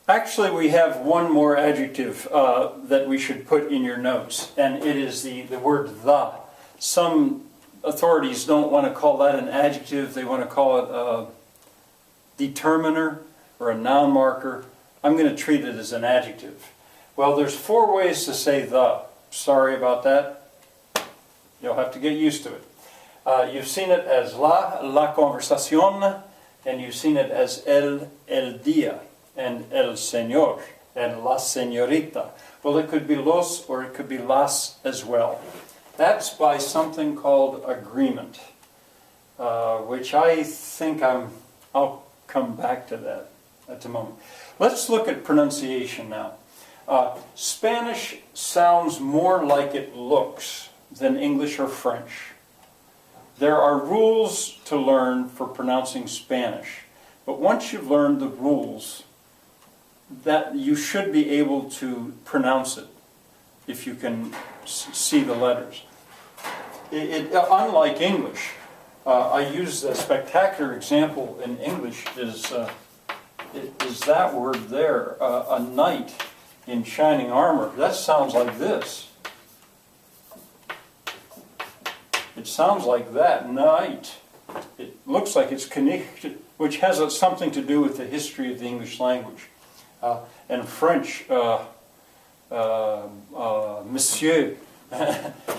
Actually, we have one more adjective that we should put in your notes, and it is the word the. Some authorities don't want to call that an adjective. They want to call it a determiner or a noun marker. I'm going to treat it as an adjective. Well, there's 4 ways to say the. Sorry about that. You'll have to get used to it. You've seen it as la conversación, and you've seen it as el día, and el señor, and la señorita. Well, it could be los or it could be las as well. That's by something called agreement, which I think I'll come back to that at a moment. Let's look at pronunciation now. Spanish sounds more like it looks than English or French. There are rules to learn for pronouncing Spanish, but once you've learned the rules, that you should be able to pronounce it if you can see the letters. Unlike English, I use a spectacular example in English is that word there, a knight in shining armor. That sounds like this. It sounds like that, knight. It looks like it's connected, which has something to do with the history of the English language. And French, monsieur.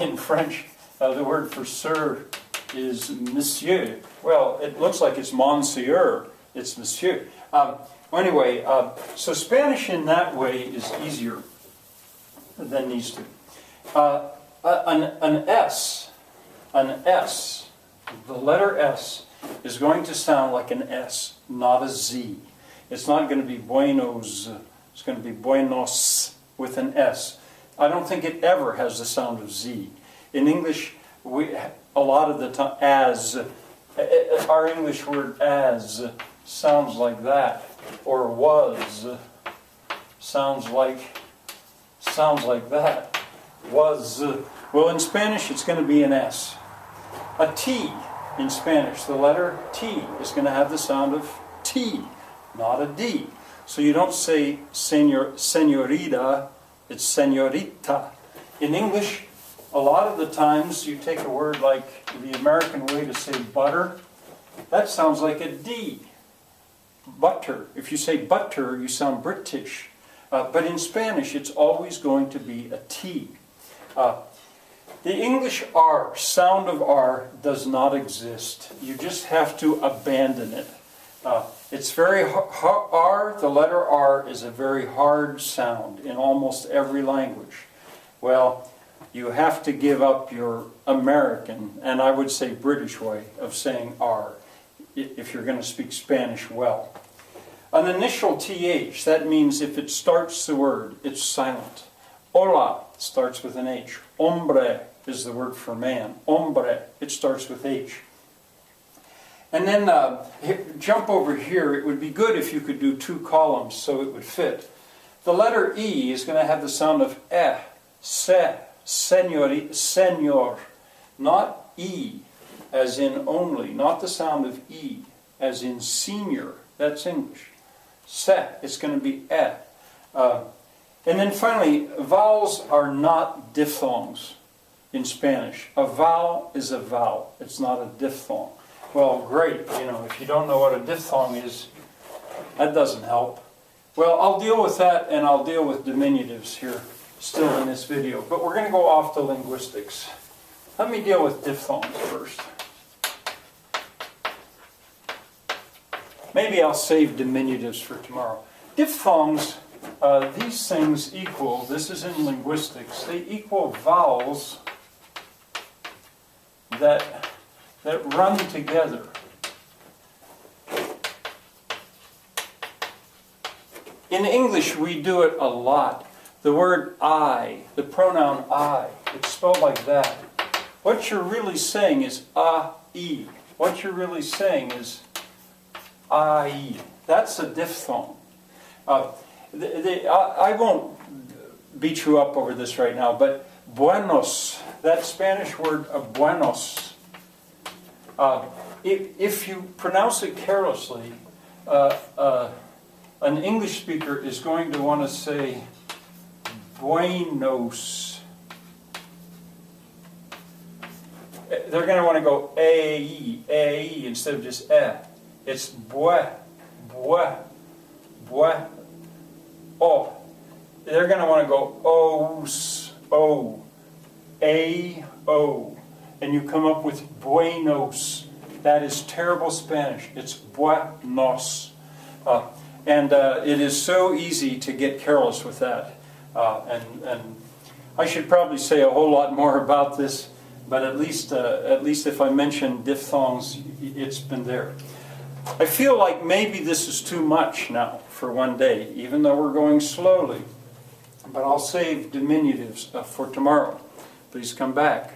In French, the word for sir is monsieur. Well, it looks like it's monsieur. It's monsieur. Anyway, so Spanish in that way is easier than these two. An S, the letter S is going to sound like an S, not a Z. It's not going to be buenos, it's going to be buenos with an S. I don't think it ever has the sound of Z. In English, a lot of the time, as, our English word as sounds like that, or was sounds like that. Was, well, in Spanish it's going to be an S. A T in Spanish, the letter T is going to have the sound of T, not a D. So you don't say señorita, it's señorita. In English, a lot of the times you take a word like the American way to say butter, that sounds like a D. Butter. If you say butter, you sound British. But in Spanish, it's always going to be a T. The English R, sound of R, does not exist. You just have to abandon it. It's very R, the letter R is a very hard sound in almost every language. Well, you have to give up your American, and I would say British way of saying R, if you're going to speak Spanish well. An initial TH, that means if it starts the word, it's silent. Hola starts with an H. Hombre is the word for man. Hombre, it starts with H. And then jump over here. It would be good if you could do 2 columns so it would fit. The letter E is going to have the sound of se, señori, señor. Not E, as in only. Not the sound of E, as in senior. That's English. Se, it's going to be And then finally, vowels are not diphthongs in Spanish. A vowel is a vowel. It's not a diphthong. Well, great. If you don't know what a diphthong is, that doesn't help. Well, I'll deal with that, and I'll deal with diminutives here still in this video. But we're going to go off to linguistics. Let me deal with diphthongs first. Maybe I'll save diminutives for tomorrow. Diphthongs, these things equal, this is in linguistics, they equal vowels that run together. In English, we do it a lot. The word I, the pronoun I, it's spelled like that. What you're really saying is a-e. What you're really saying is I-e. That's a diphthong. I won't beat you up over this right now, but buenos, that Spanish word buenos, if you pronounce it carelessly, a an English speaker is going to want to say buenos. They're going to want to go A-E instead of just eh. It's bue, bue, bue, o. They're going to want to go os, o, A-O. And you come up with buenos. That is terrible Spanish. It's buenos. And it is so easy to get careless with that. And I should probably say a whole lot more about this, but at least if I mention diphthongs, it's been there. I feel like maybe this is too much now for one day, even though we're going slowly. But I'll save diminutives for tomorrow. Please come back.